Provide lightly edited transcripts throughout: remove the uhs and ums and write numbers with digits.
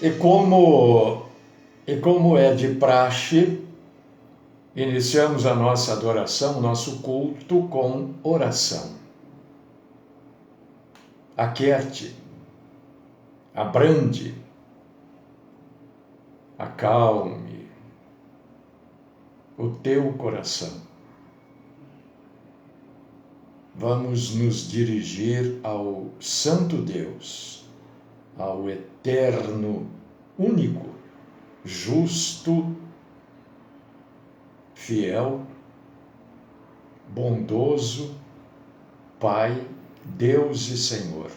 E como é de praxe, iniciamos a nossa adoração, o nosso culto com oração. Aquiete, abrande, acalme o teu coração. Vamos nos dirigir ao Santo Deus, ao eterno, único, justo, fiel, bondoso, Pai, Deus e Senhor.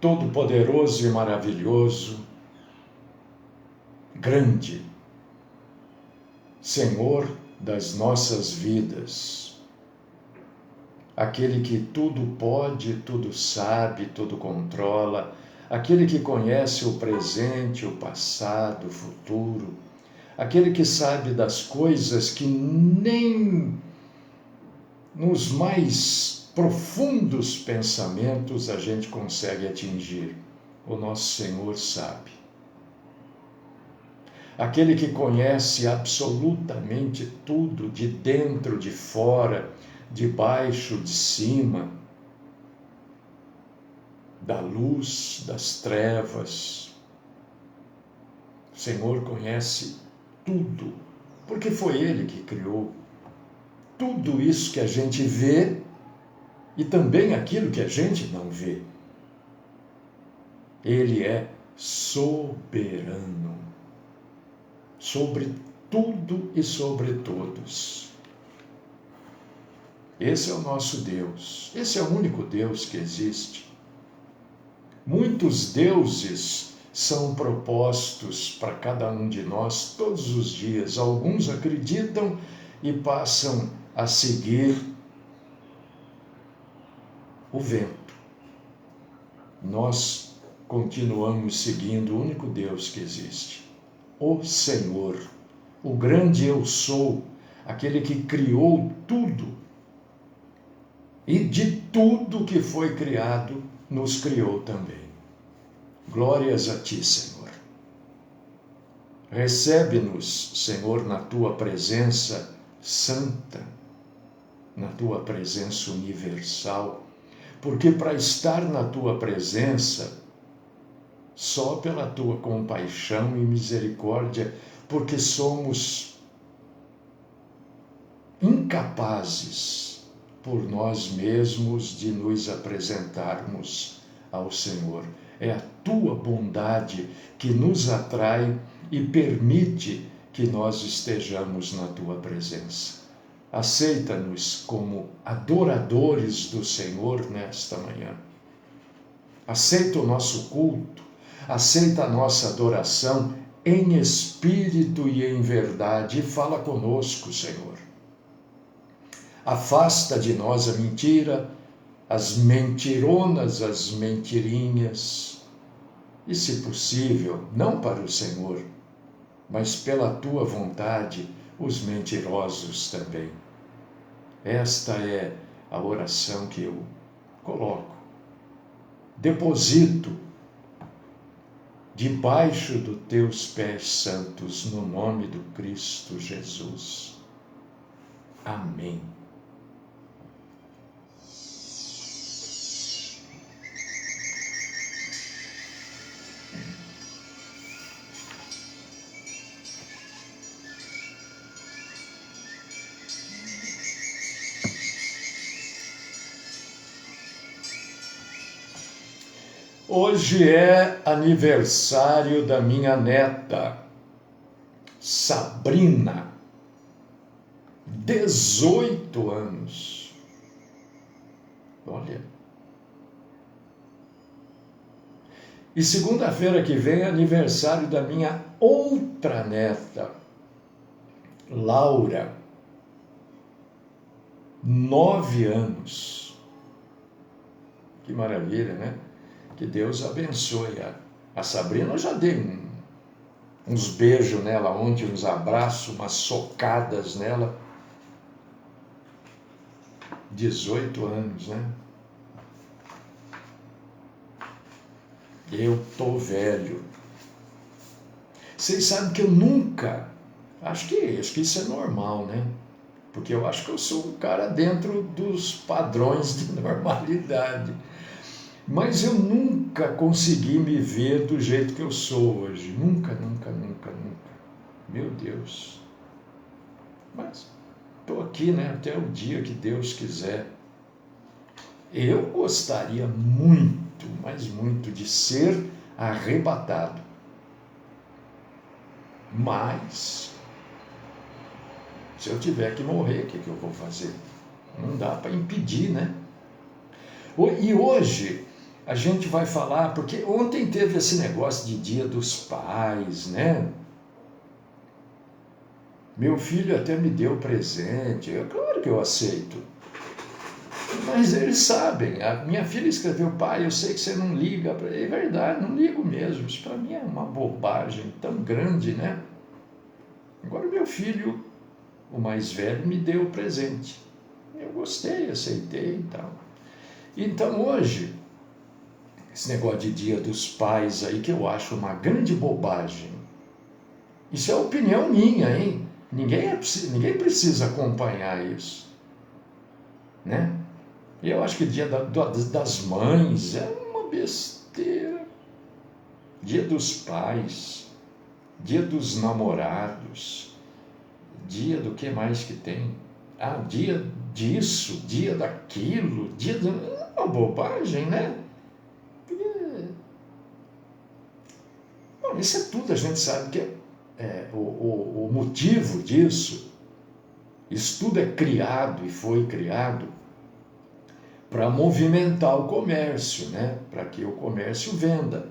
Todo-poderoso e maravilhoso, grande, Senhor das nossas vidas, aquele que tudo pode, tudo sabe, tudo controla, aquele que conhece o presente, o passado, o futuro, aquele que sabe das coisas que nem nos mais profundos pensamentos a gente consegue atingir. O nosso Senhor sabe. Aquele que conhece absolutamente tudo, de dentro, de fora, de baixo, de cima, da luz, das trevas. O Senhor conhece tudo, porque foi Ele que criou tudo isso que a gente vê e também aquilo que a gente não vê. Ele é soberano sobre tudo e sobre todos. Esse é o nosso Deus. Esse é o único Deus que existe. Muitos deuses são propostos para cada um de nós todos os dias. Alguns acreditam e passam a seguir o vento. Nós continuamos seguindo o único Deus que existe. O Senhor, o grande eu sou, aquele que criou tudo. E de tudo que foi criado, nos criou também. Glórias a ti, Senhor. Recebe-nos, Senhor, na tua presença santa, na tua presença universal, porque para estar na tua presença, só pela tua compaixão e misericórdia, porque somos incapazes por nós mesmos de nos apresentarmos ao Senhor. É a tua bondade que nos atrai e permite que nós estejamos na tua presença. Aceita-nos como adoradores do Senhor nesta manhã. Aceita o nosso culto, aceita a nossa adoração em espírito e em verdade, e fala conosco, Senhor. Afasta de nós a mentira, as mentironas, as mentirinhas, e, se possível, não para o Senhor, mas pela tua vontade, os mentirosos também. Esta é a oração que eu coloco. Deposito debaixo dos teus pés santos, no nome do Cristo Jesus. Amém. Hoje é aniversário da minha neta, Sabrina, 18 anos. Olha. E segunda-feira que vem é aniversário da minha outra neta, Laura, 9 anos. Que maravilha, né? Que Deus abençoe a Sabrina. Eu já dei uns beijos nela ontem, uns abraços, umas socadas nela. 18 anos, né? Eu tô velho. Vocês sabem que eu nunca, acho que isso é normal, né? Porque eu acho que eu sou um cara dentro dos padrões de normalidade. Mas eu nunca consegui me ver do jeito que eu sou hoje. Nunca, nunca, nunca, nunca. Meu Deus. Mas estou aqui, né? Até o dia que Deus quiser. Eu gostaria muito, mas muito, de ser arrebatado. Mas, se eu tiver que morrer, o que eu vou fazer? Não dá para impedir, né? E hoje a gente vai falar, porque ontem teve esse negócio de Dia dos Pais, né? Meu filho até me deu presente, claro que eu aceito. Mas eles sabem, a minha filha escreveu: pai, eu sei que você não liga. É verdade, não ligo mesmo. Isso para mim é uma bobagem tão grande, né? Agora meu filho, o mais velho, me deu o presente. Eu gostei, aceitei e tal. Então hoje, esse negócio de Dia dos Pais aí, que eu acho uma grande bobagem. Isso é opinião minha, hein? Ninguém precisa acompanhar isso, né? Eu acho que Dia das Mães é uma besteira. Dia dos Pais, Dia dos Namorados, dia do que mais que tem? Ah, dia disso, dia daquilo, dia de... É uma bobagem, né? Bom, isso é tudo, a gente sabe que o motivo disso, isso tudo é criado e foi criado para movimentar o comércio, né? Para que o comércio venda.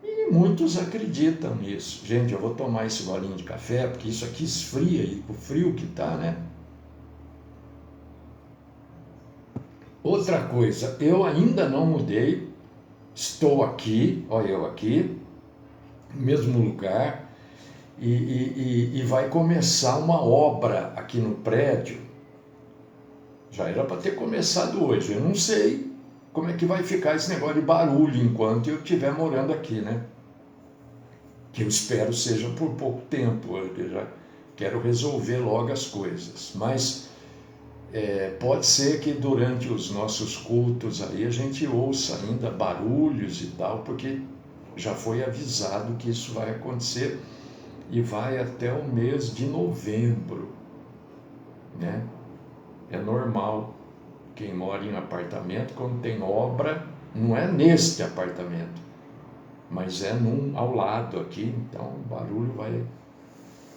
E muitos acreditam nisso. Gente, eu vou tomar esse golinho de café, porque isso aqui esfria, e o frio que tá, né? Outra coisa, eu ainda não mudei, estou aqui, olha eu aqui, no mesmo lugar, e vai começar uma obra aqui no prédio. Já era para ter começado hoje. Eu não sei como é que vai ficar esse negócio de barulho enquanto eu estiver morando aqui, né? Que eu espero seja por pouco tempo. Eu já quero resolver logo as coisas. Mas pode ser que durante os nossos cultos aí a gente ouça ainda barulhos e tal, porque já foi avisado que isso vai acontecer e vai até o mês de novembro, né? É normal. Quem mora em apartamento, quando tem obra, não é neste apartamento, mas é ao lado aqui, então o barulho vai,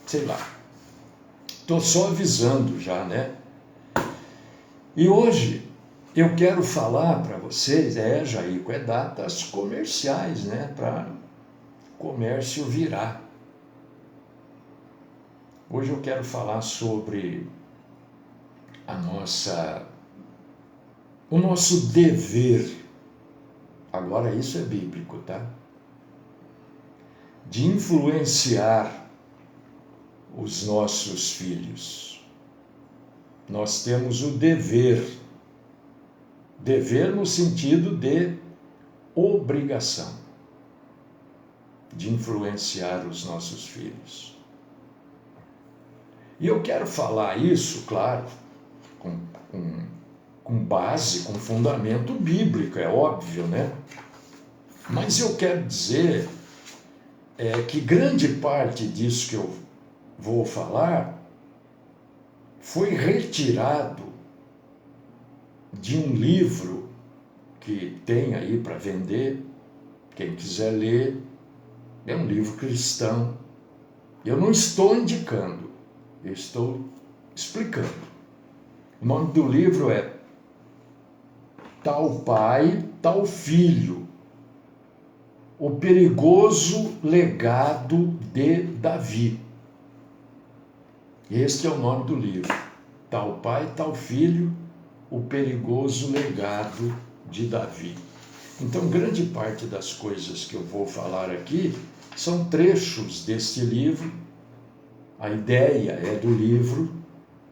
sei lá. Estou só avisando já, né? E hoje eu quero falar para vocês, Jaico, datas comerciais, né? Para comércio virar. Hoje eu quero falar sobre o nosso dever, agora isso é bíblico, tá? De influenciar os nossos filhos. Nós temos o dever no sentido de obrigação, de influenciar os nossos filhos. E eu quero falar isso, claro, com base, com fundamento bíblico, é óbvio, né? Mas eu quero dizer que grande parte disso que eu vou falar foi retirado de um livro que tem aí para vender, quem quiser ler, é um livro cristão. Eu não estou indicando, eu estou explicando. O nome do livro é Tal Pai, Tal Filho, o perigoso legado de Davi. Este é o nome do livro. Tal Pai, Tal Filho, o perigoso legado de Davi. Então, grande parte das coisas que eu vou falar aqui são trechos deste livro. A ideia é do livro,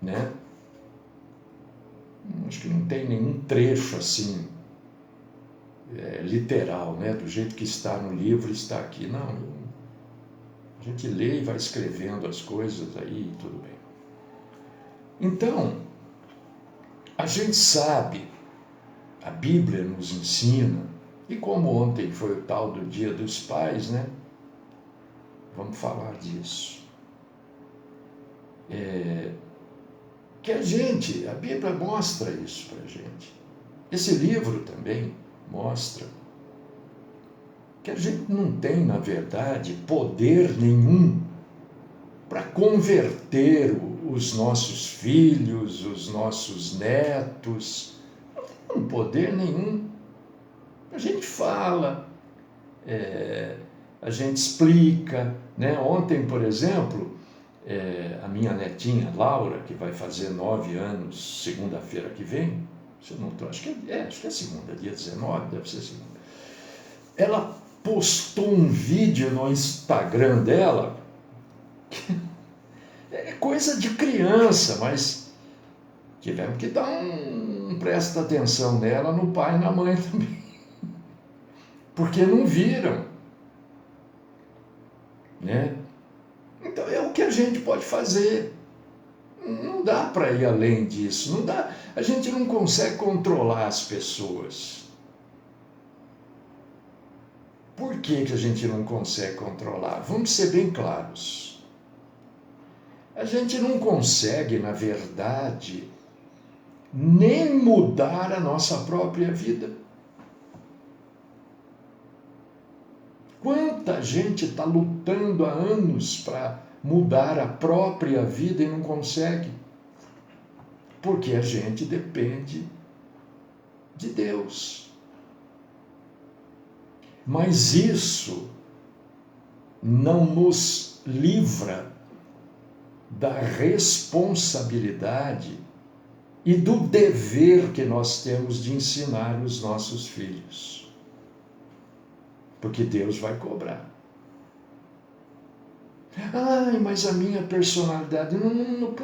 né? Acho que não tem nenhum trecho assim literal, né? Do jeito que está no livro, está aqui. Não, a gente lê e vai escrevendo as coisas aí, tudo bem. Então, a gente sabe, a Bíblia nos ensina, e como ontem foi o tal do Dia dos Pais, né? Vamos falar disso. Que a Bíblia mostra isso para a gente. Esse livro também mostra que a gente não tem, na verdade, poder nenhum para converter os nossos filhos, os nossos netos. Não tem poder nenhum. A gente fala, a gente explica, né? Ontem, por exemplo, a minha netinha Laura, que vai fazer 9 anos segunda-feira que vem, se eu não estou, acho que é segunda, dia 19, deve ser segunda. Ela postou um vídeo no Instagram dela, que é coisa de criança, mas tivemos que dar um presta atenção nela, no pai e na mãe também, porque não viram, né? Então é o que a gente pode fazer. Não dá para ir além disso, não dá. A gente não consegue controlar as pessoas. Por que a gente não consegue controlar? Vamos ser bem claros. A gente não consegue, na verdade, nem mudar a nossa própria vida. Quanta gente está lutando há anos para mudar a própria vida e não consegue? Porque a gente depende de Deus. Mas isso não nos livra da responsabilidade e do dever que nós temos de ensinar os nossos filhos. Porque Deus vai cobrar. Ai, mas a minha personalidade... Não.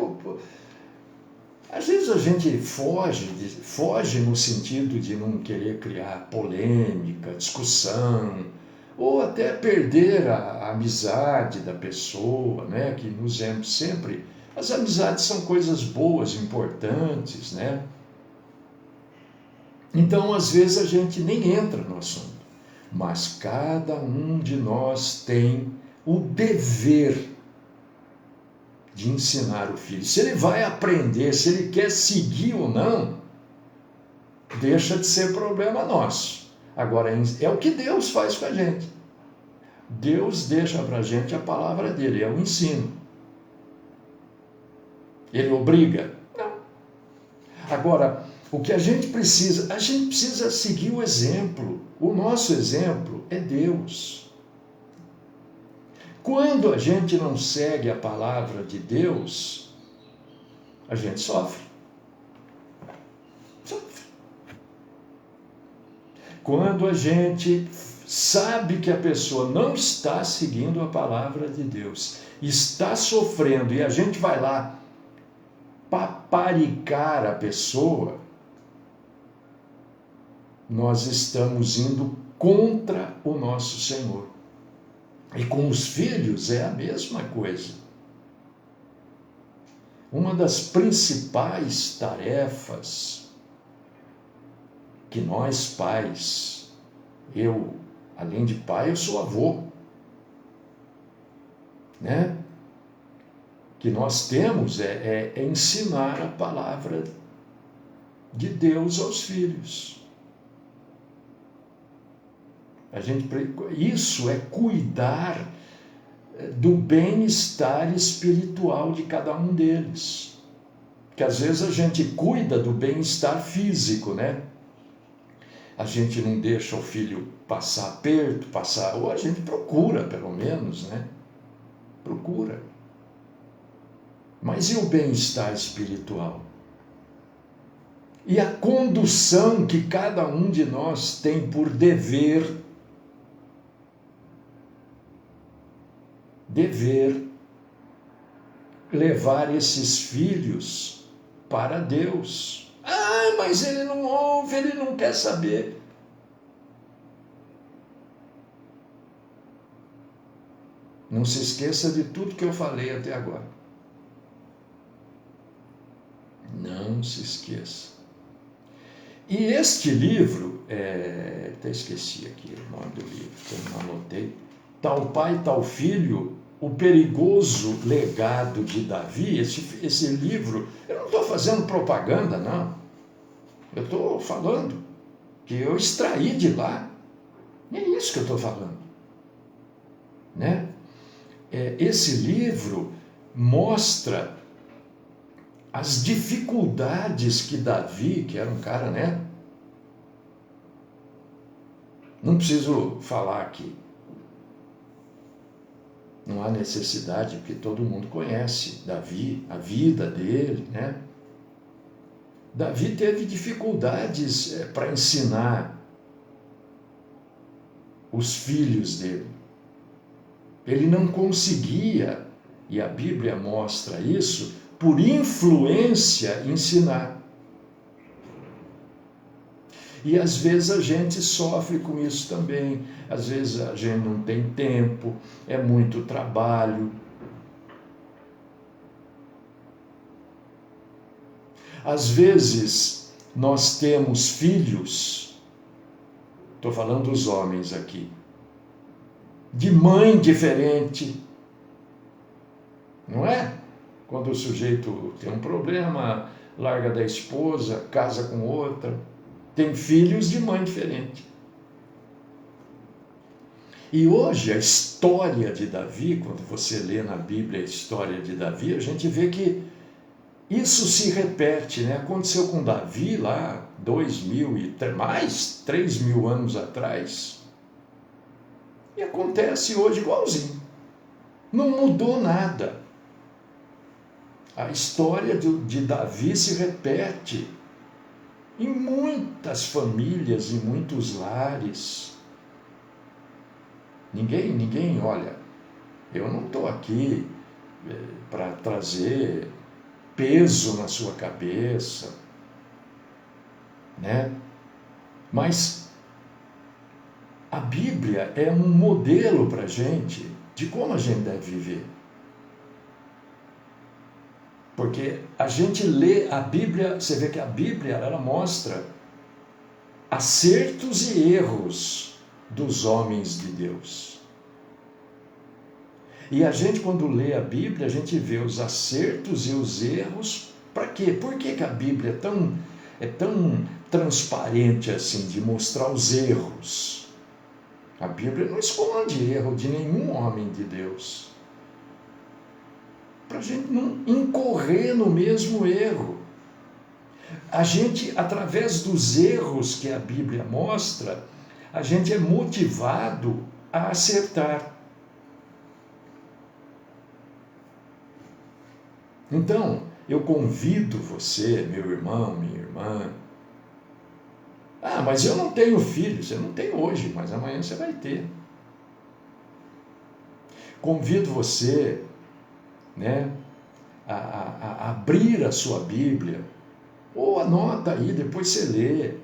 Às vezes a gente foge no sentido de não querer criar polêmica, discussão, ou até perder a amizade da pessoa, né? Que nos é sempre... As amizades são coisas boas, importantes, né? Então, às vezes, a gente nem entra no assunto. Mas cada um de nós tem o dever de ensinar o filho. Se ele vai aprender, se ele quer seguir ou não, deixa de ser problema nosso. Agora, é o que Deus faz com a gente. Deus deixa para a gente a palavra dele, é o ensino. Ele obriga? Não. Agora, o que a gente precisa seguir o exemplo. O nosso exemplo é Deus. Quando a gente não segue a palavra de Deus, a gente sofre. Quando a gente sabe que a pessoa não está seguindo a palavra de Deus, está sofrendo, e a gente vai lá paparicar a pessoa, nós estamos indo contra o nosso Senhor. E com os filhos é a mesma coisa. Uma das principais tarefas que nós pais, eu, além de pai, eu sou avô, né? Que nós temos é ensinar a palavra de Deus aos filhos. Isso é cuidar do bem-estar espiritual de cada um deles. Porque às vezes a gente cuida do bem-estar físico, né? A gente não deixa o filho passar aperto, ou a gente procura, pelo menos, né? Procura. Mas e o bem-estar espiritual? E a condução que cada um de nós tem por dever levar esses filhos para Deus. Ah, mas ele não ouve, ele não quer saber. Não se esqueça de tudo que eu falei até agora. Não se esqueça. E este livro, até esqueci aqui o nome do livro, que eu não anotei. Tal pai, tal filho, o perigoso legado de Davi. Esse livro, eu não estou fazendo propaganda, não. Eu estou falando que eu extraí de lá. E é isso que eu estou falando. Né? Esse livro mostra as dificuldades que Davi, que era um cara, né? Não preciso falar aqui. Não há necessidade, porque todo mundo conhece Davi, a vida dele, né? Davi teve dificuldades para ensinar os filhos dele. Ele não conseguia, e a Bíblia mostra isso, por influência ensinar. E às vezes a gente sofre com isso também. Às vezes a gente não tem tempo, é muito trabalho. Às vezes nós temos filhos, estou falando dos homens aqui, de mãe diferente, não é? Quando o sujeito tem um problema, larga da esposa, casa com outra, tem filhos de mãe diferente. E hoje a história de Davi, quando você lê na Bíblia a história de Davi, a gente vê que isso se repete, né? Aconteceu com Davi lá 2.000 e mais 3.000 anos atrás. E acontece hoje igualzinho. Não mudou nada. A história de Davi se repete em muitas famílias, em muitos lares. Ninguém, olha, eu não estou aqui para trazer peso na sua cabeça, né? Mas a Bíblia é um modelo para a gente de como a gente deve viver. Porque a gente lê a Bíblia, você vê que a Bíblia, ela mostra acertos e erros dos homens de Deus. E a gente, quando lê a Bíblia, a gente vê os acertos e os erros. Para quê? Por que a Bíblia é tão transparente assim, de mostrar os erros? A Bíblia não esconde erro de nenhum homem de Deus. Para a gente não incorrer no mesmo erro. A gente, através dos erros que a Bíblia mostra, a gente é motivado a acertar. Então, eu convido você, meu irmão, minha irmã. Mas eu não tenho filho. Você não tem hoje, mas amanhã você vai ter. Convido você, né, a abrir a sua Bíblia, ou anota aí, depois você lê,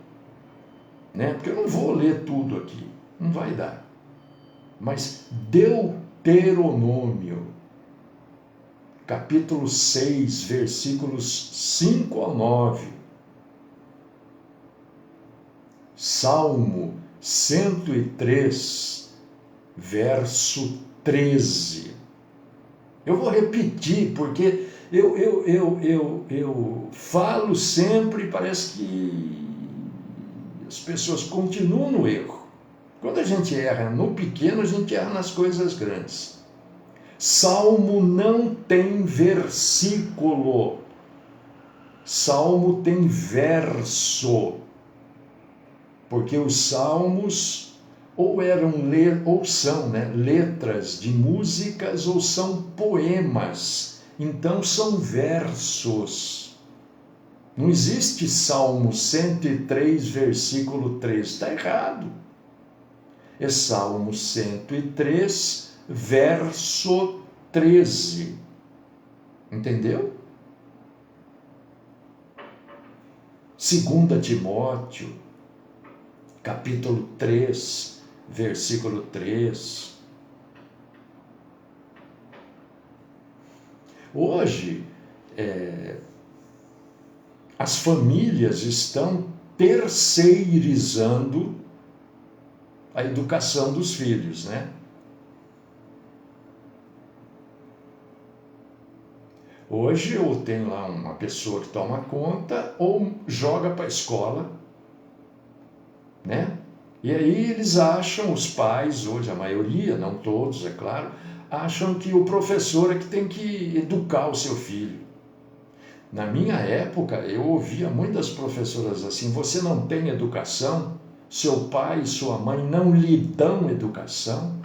né? Porque eu não vou ler tudo aqui, não vai dar. Mas Deuteronômio, capítulo 6, versículos 5 ao 9. Salmo 103, verso 13. Eu vou repetir, porque eu falo sempre e parece que as pessoas continuam no erro. Quando a gente erra no pequeno, a gente erra nas coisas grandes. Salmo não tem versículo. Salmo tem verso. Porque os salmos ou são letras de músicas ou são poemas. Então são versos. Não existe Salmo 103, versículo 3. Está errado. É Salmo 103, verso 13. Entendeu? 2 Timóteo, capítulo 3, versículo 3. Hoje, as famílias estão terceirizando a educação dos filhos, né? Hoje eu tenho lá uma pessoa que toma conta ou joga para a escola, né? E aí eles acham, os pais, hoje a maioria, não todos, é claro, acham que o professor é que tem que educar o seu filho. Na minha época, eu ouvia muitas professoras assim: você não tem educação, seu pai e sua mãe não lhe dão educação,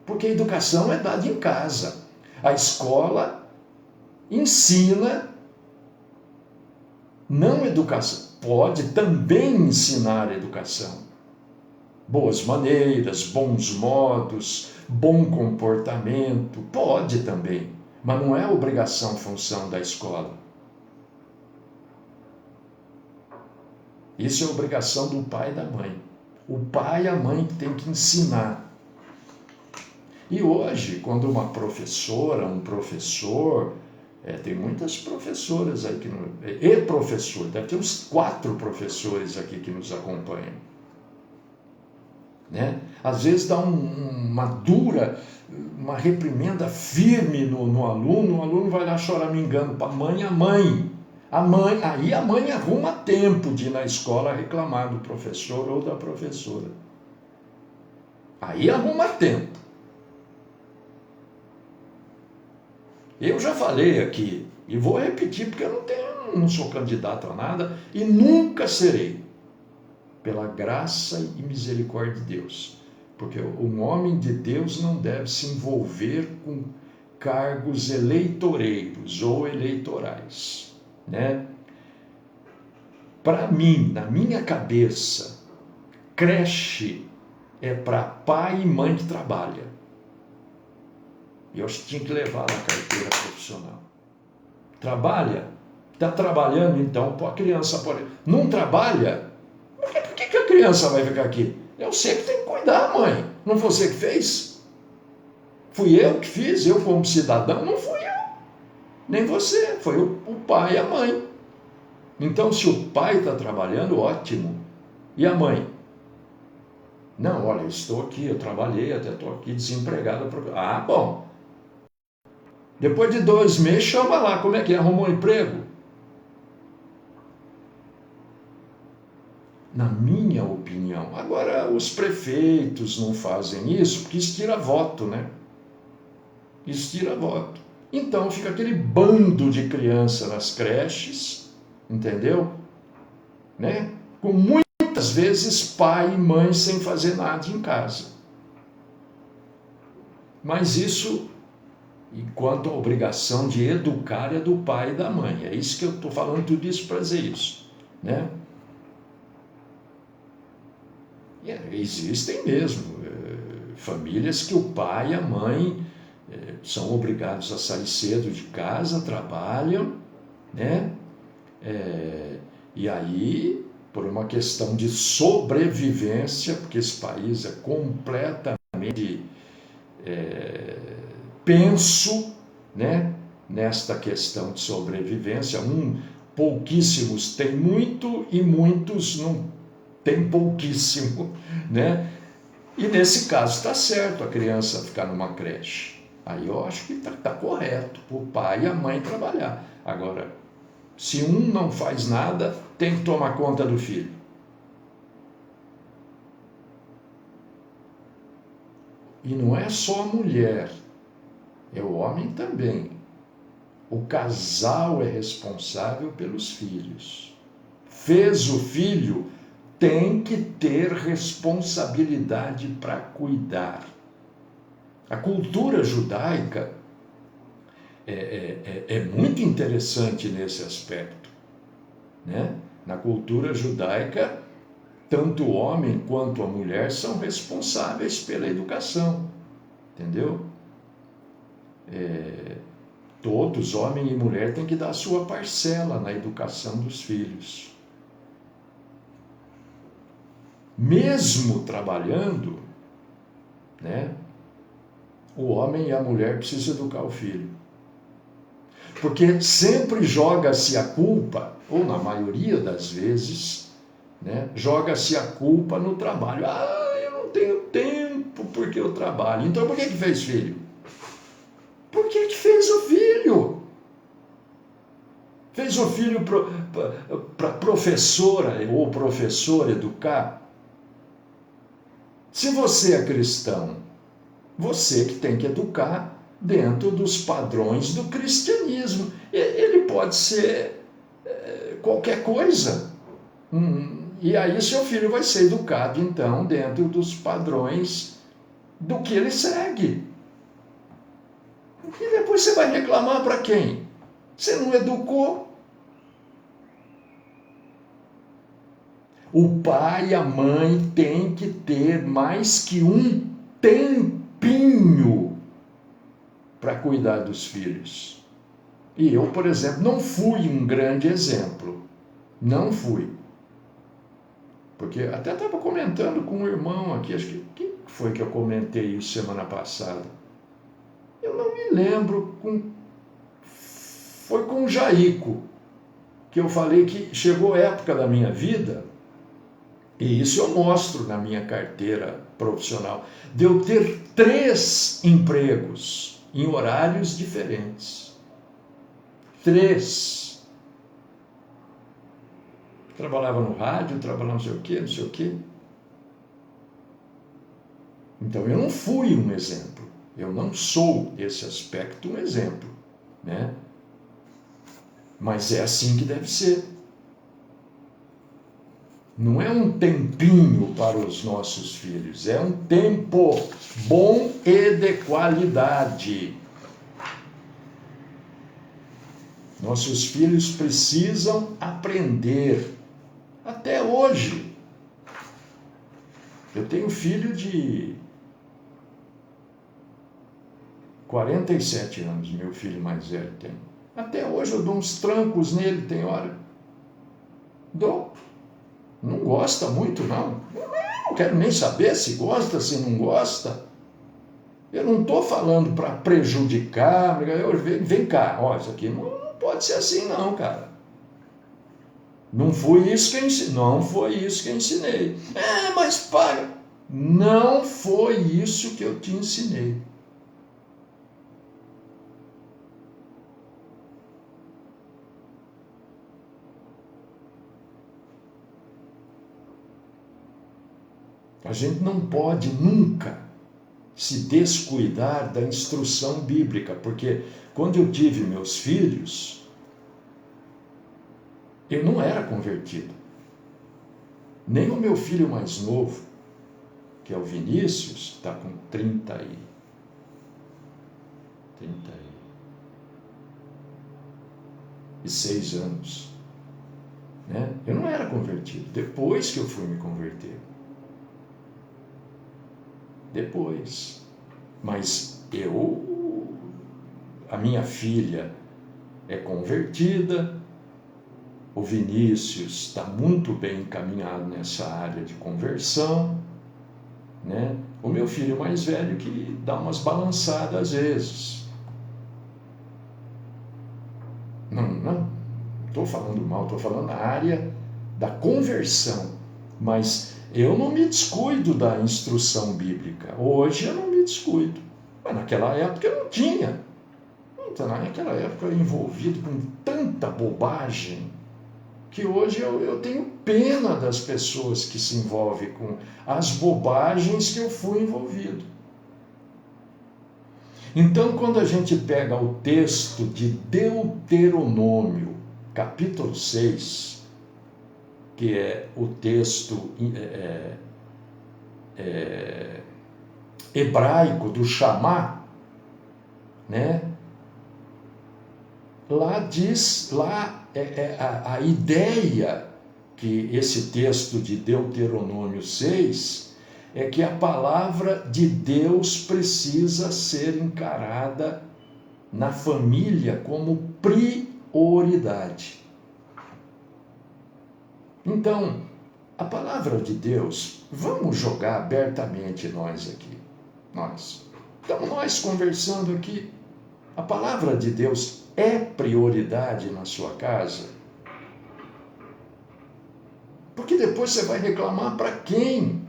porque a educação é dada em casa. A escola ensina, não educação, pode também ensinar educação. Boas maneiras, bons modos, bom comportamento, pode também, mas não é obrigação, função da escola. Isso é obrigação do pai e da mãe. O pai e a mãe que tem que ensinar. E hoje, quando uma professora, um professor, tem muitas professoras aí e professor, deve ter uns 4 professores aqui que nos acompanham. Né? Às vezes dá uma dura, uma reprimenda firme no aluno, o aluno vai lá choramingando para a mãe, aí a mãe arruma tempo de ir na escola reclamar do professor ou da professora. Aí arruma tempo. Eu já falei aqui, e vou repetir porque eu não sou candidato a nada e nunca serei, pela graça e misericórdia de Deus. Porque um homem de Deus não deve se envolver com cargos eleitoreiros ou eleitorais, né? Para mim, na minha cabeça, creche é para pai e mãe que trabalha. E eu tinha que levar lá a carteira profissional. Trabalha? Está trabalhando, então a criança pode. Não trabalha? Por que a criança vai ficar aqui? É você que tem que cuidar, mãe. Não foi você que fez? Fui eu que fiz, eu como cidadão? Não fui eu. Nem você, foi o pai e a mãe. Então, se o pai está trabalhando, ótimo. E a mãe? Não, olha, estou aqui, eu trabalhei, até estou aqui desempregado. Ah, bom. Depois de 2 meses, chama lá, como é que é? Arrumou um emprego? Na minha opinião. Agora, os prefeitos não fazem isso porque isso tira voto, né? Isso tira voto. Então fica aquele bando de criança nas creches, entendeu? Né? Com muitas vezes pai e mãe sem fazer nada em casa. Mas isso, enquanto a obrigação de educar é do pai e da mãe. É isso que eu estou falando, tudo isso para dizer isso, né? Existem mesmo famílias que o pai e a mãe são obrigados a sair cedo de casa, trabalham, né? E aí, por uma questão de sobrevivência, porque esse país é completamente penso, né? Nesta questão de sobrevivência, pouquíssimos têm muito e muitos não tem pouquíssimo, né? E nesse caso está certo a criança ficar numa creche. Aí eu acho que está correto o pai e a mãe trabalhar. Agora, se um não faz nada, tem que tomar conta do filho. E não é só a mulher, é o homem também. O casal é responsável pelos filhos. Fez o filho, tem que ter responsabilidade para cuidar. A cultura judaica é muito interessante nesse aspecto, né? Na cultura judaica, tanto o homem quanto a mulher são responsáveis pela educação, entendeu? Todos, homem e mulher, têm que dar a sua parcela na educação dos filhos. Mesmo trabalhando, né, o homem e a mulher precisam educar o filho. Porque sempre joga-se a culpa, ou na maioria das vezes, né, joga-se a culpa no trabalho. Ah, eu não tenho tempo porque eu trabalho. Então por que fez filho? Por que fez o filho? Fez o filho para professora ou professor educar? Se você é cristão, você que tem que educar dentro dos padrões do cristianismo. Ele pode ser qualquer coisa. E aí seu filho vai ser educado, então, dentro dos padrões do que ele segue. E depois você vai reclamar para quem? Você não educou. O pai e a mãe têm que ter mais que um tempinho para cuidar dos filhos. E eu, por exemplo, não fui um grande exemplo. Não fui. Porque até estava comentando com um irmão aqui, acho que foi que eu comentei isso semana passada. Eu não me lembro, foi com o Jaico, que eu falei que chegou a época da minha vida, e isso eu mostro na minha carteira profissional, de eu ter 3 empregos em horários diferentes. 3. Trabalhava no rádio, trabalhava não sei o quê. Então eu não fui um exemplo. Eu não sou, nesse aspecto, um exemplo, né? Mas é assim que deve ser. Não é um tempinho para os nossos filhos, é um tempo bom e de qualidade. Nossos filhos precisam aprender. Até hoje. Eu tenho filho de 47 anos, meu filho mais velho tem. Até hoje eu dou uns trancos nele, tem hora. Dou. Não gosta muito, não. Não quero nem saber se gosta, se não gosta. Eu não estou falando para prejudicar. Vem cá, ó, isso aqui não pode ser assim não, cara. Não foi isso que eu ensinei. Não foi isso que eu ensinei. Mas para. Não foi isso que eu te ensinei. A gente não pode nunca se descuidar da instrução bíblica, porque quando eu tive meus filhos, eu não era convertido. Nem o meu filho mais novo, que é o Vinícius, está com 36 anos. Né? Eu não era convertido, depois que eu fui me converter. Depois. Mas a minha filha é convertida, o Vinícius está muito bem encaminhado nessa área de conversão, né? O meu filho mais velho que dá umas balançadas às vezes. Não estou falando mal, estou falando na área da conversão, mas eu não me descuido da instrução bíblica. Hoje eu não me descuido. Mas naquela época eu não tinha. Então, naquela época eu era envolvido com tanta bobagem que hoje eu tenho pena das pessoas que se envolvem com as bobagens que eu fui envolvido. Então, quando a gente pega o texto de Deuteronômio, capítulo 6, que é o texto hebraico do Shamá, né? Lá a ideia que esse texto de Deuteronômio 6 é que a palavra de Deus precisa ser encarada na família como prioridade. Então, a palavra de Deus, vamos jogar abertamente nós aqui. Estamos nós conversando aqui. A palavra de Deus é prioridade na sua casa? Porque depois você vai reclamar para quem?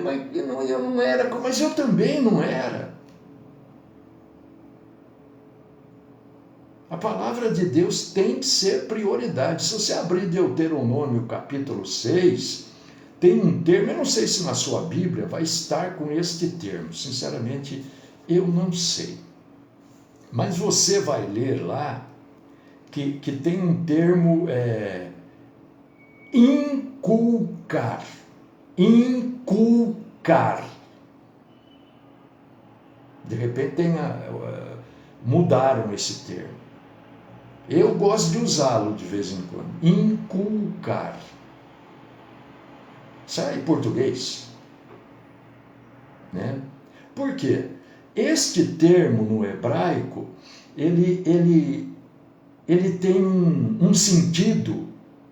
Mas eu não era, mas eu também não era. A palavra de Deus tem que ser prioridade. Se você abrir Deuteronômio capítulo 6, tem um termo, eu não sei se na sua Bíblia vai estar com este termo, sinceramente eu não sei. Mas você vai ler lá que tem um termo inculcar. Inculcar. De repente mudaram esse termo. Eu gosto de usá-lo de vez em quando. Inculcar. Sai em português. Né? Por quê? Este termo no hebraico, ele tem um sentido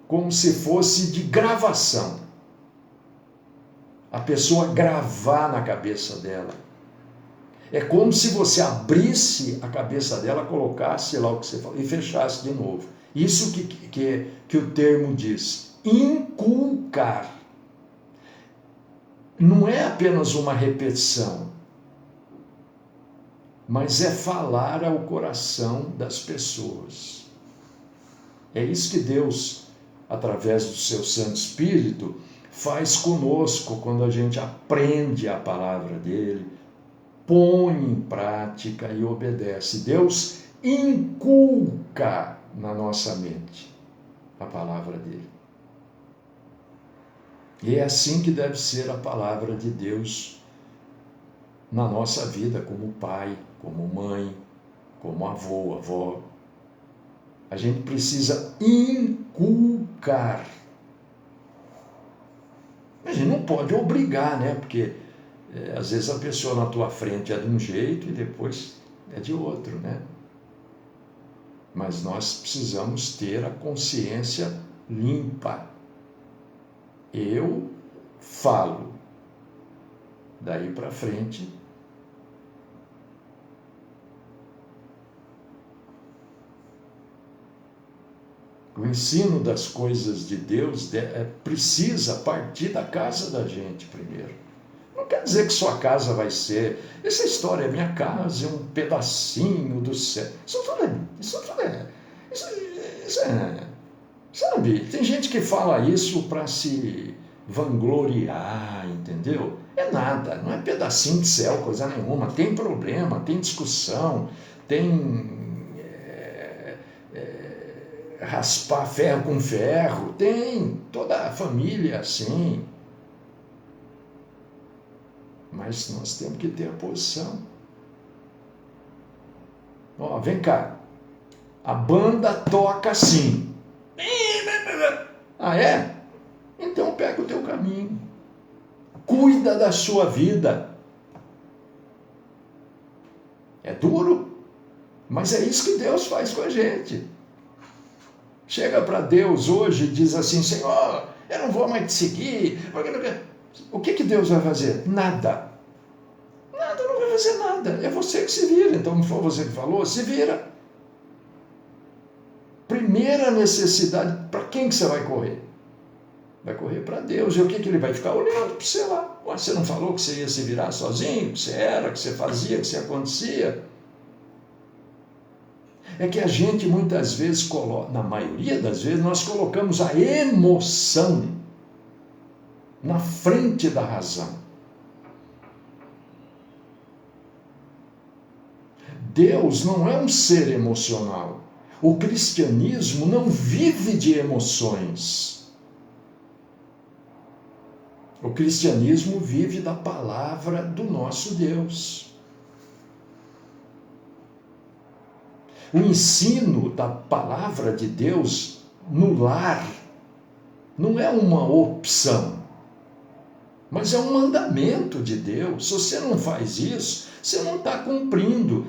como se fosse de gravação. A pessoa gravar na cabeça dela. É como se você abrisse a cabeça dela, colocasse lá o que você falou e fechasse de novo. Isso que o termo diz. Inculcar. Não é apenas uma repetição, mas é falar ao coração das pessoas. É isso que Deus, através do seu Santo Espírito, faz conosco quando a gente aprende a palavra dele, põe em prática e obedece. Deus inculca na nossa mente a palavra dele. E é assim que deve ser a palavra de Deus na nossa vida, como pai, como mãe, como avô, avó. A gente precisa inculcar. A gente não pode obrigar, né? Porque às vezes a pessoa na tua frente é de um jeito e depois é de outro, né? Mas nós precisamos ter a consciência limpa. Eu falo. Daí para frente, o ensino das coisas de Deus precisa partir da casa da gente primeiro. Não quer dizer que sua casa vai ser... Essa história, minha casa é um pedacinho do céu. Sabe, tem gente que fala isso para se vangloriar, entendeu? É nada, não é pedacinho de céu, coisa nenhuma. Tem problema, tem discussão, tem raspar ferro com ferro, tem toda a família assim. Mas nós temos que ter a posição. Ó, vem cá, a banda toca assim. Ah, é? Então pega o teu caminho. Cuida da sua vida. É duro, mas é isso que Deus faz com a gente. Chega para Deus hoje e diz assim, Senhor, eu não vou mais te seguir. O que Deus vai fazer? Nada. Nada, não vai fazer nada. É você que se vira. Então não foi você que falou? Se vira. Primeira necessidade, para quem que você vai correr? Vai correr para Deus. E o que ele vai ficar olhando para você lá? Você não falou que você ia se virar sozinho? Que você era, que você fazia, que você acontecia? É que a gente muitas vezes coloca, na maioria das vezes, nós colocamos a emoção na frente da razão. Deus não é um ser emocional. O cristianismo não vive de emoções. O cristianismo vive da palavra do nosso Deus. O ensino da palavra de Deus no lar não é uma opção, mas é um mandamento de Deus. Se você não faz isso, você não está cumprindo.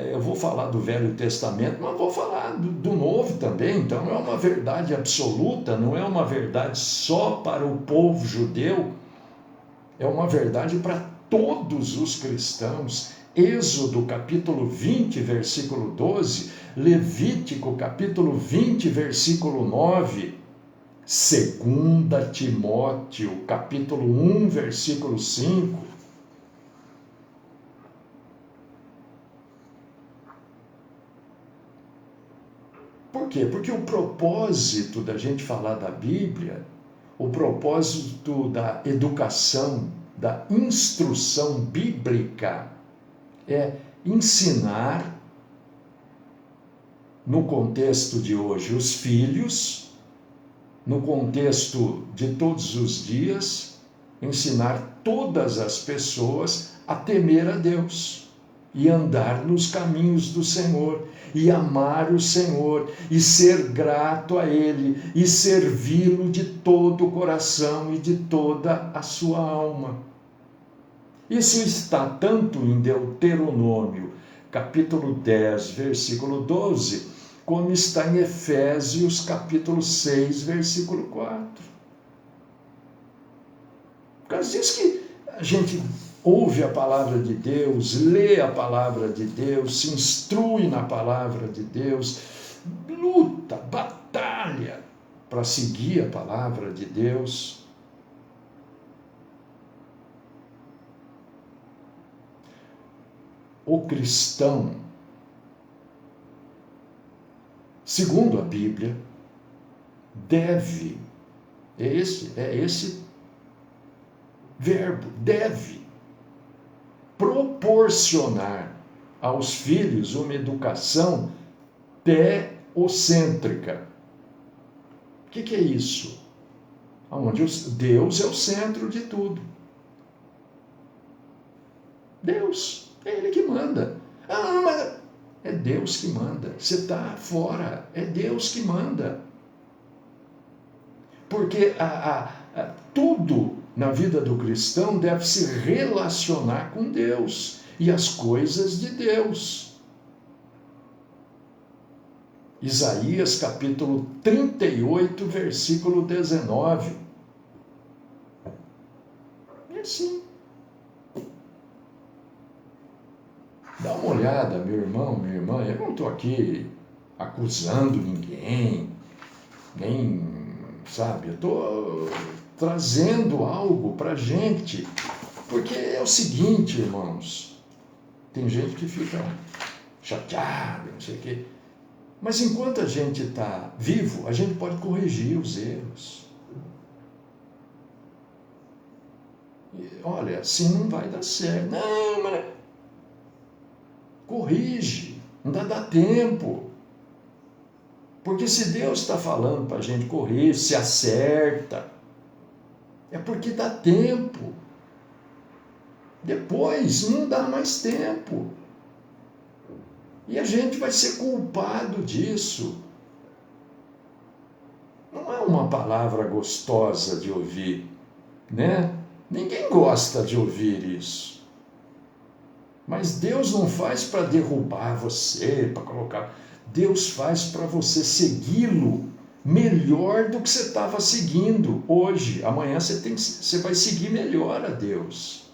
Eu vou falar do Velho Testamento, mas vou falar do Novo também. Então não é uma verdade absoluta, não é uma verdade só para o povo judeu, é uma verdade para todos os cristãos. Êxodo capítulo 20, versículo 12, Levítico capítulo 20, versículo 9, 2 Timóteo capítulo 1, versículo 5. Por quê? Porque o propósito da gente falar da Bíblia, o propósito da educação, da instrução bíblica, é ensinar, no contexto de hoje, os filhos, no contexto de todos os dias, ensinar todas as pessoas a temer a Deus e andar nos caminhos do Senhor, e amar o Senhor, e ser grato a Ele, e servi-lo de todo o coração e de toda a sua alma. Isso está tanto em Deuteronômio, capítulo 10, versículo 12, como está em Efésios, capítulo 6, versículo 4. Por causa disso que a gente ouve a palavra de Deus, lê a palavra de Deus, se instrui na palavra de Deus, luta, batalha para seguir a palavra de Deus. O cristão, segundo a Bíblia, deve, é esse verbo, deve proporcionar aos filhos uma educação teocêntrica. O que é isso? Onde Deus é o centro de tudo. Deus, é Ele que manda. Ah, mas é Deus que manda. Você está fora, é Deus que manda. Porque tudo na vida do cristão deve se relacionar com Deus e as coisas de Deus. Isaías capítulo 38, versículo 19. É assim. Dá uma olhada, meu irmão, minha irmã, eu não estou aqui acusando ninguém, nem, sabe, eu estou trazendo algo para a gente, porque é o seguinte, irmãos, tem gente que fica chateada, não sei o quê, mas enquanto a gente está vivo, a gente pode corrigir os erros. E, olha, assim não vai dar certo. Não, mas corrige, ainda dá tempo. Porque se Deus está falando para a gente corrigir, se acerta, é porque dá tempo. Depois não dá mais tempo. E a gente vai ser culpado disso. Não é uma palavra gostosa de ouvir, né? Ninguém gosta de ouvir isso. Mas Deus não faz para derrubar você, para colocar. Deus faz para você segui-lo melhor do que você estava seguindo hoje. Amanhã você vai seguir melhor a Deus.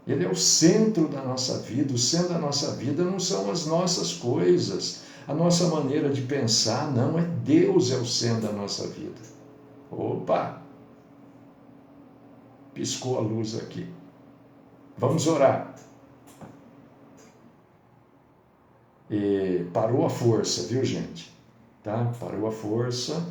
Ele é o centro da nossa vida. O centro da nossa vida não são as nossas coisas, a nossa maneira de pensar, não. É Deus é o centro da nossa vida. Opa! Piscou a luz aqui. Vamos orar. E parou a força, viu, gente? Tá? Parou a força.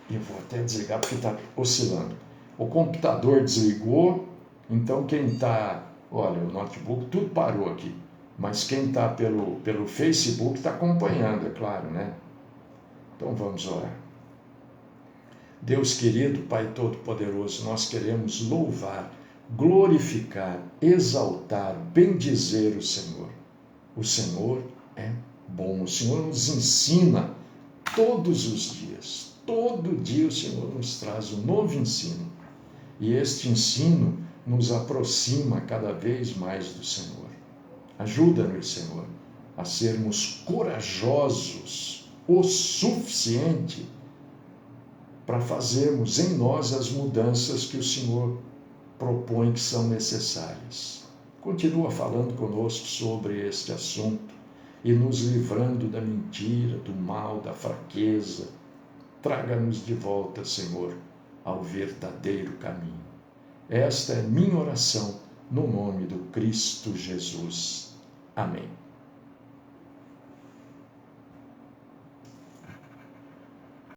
E eu vou até desligar porque está oscilando. O computador desligou, então quem está... Olha, o notebook, tudo parou aqui. Mas quem está pelo Facebook está acompanhando, é claro, né? Então vamos orar. Deus querido, Pai Todo-Poderoso, nós queremos louvar, glorificar, exaltar, bendizer o Senhor. O Senhor é bom, o Senhor nos ensina todos os dias. Todo dia o Senhor nos traz um novo ensino. E este ensino nos aproxima cada vez mais do Senhor. Ajuda-nos, Senhor, a sermos corajosos o suficiente para fazermos em nós as mudanças que o Senhor propõe que são necessárias. Continua falando conosco sobre este assunto e nos livrando da mentira, do mal, da fraqueza. Traga-nos de volta, Senhor, ao verdadeiro caminho. Esta é minha oração no nome do Cristo Jesus. Amém.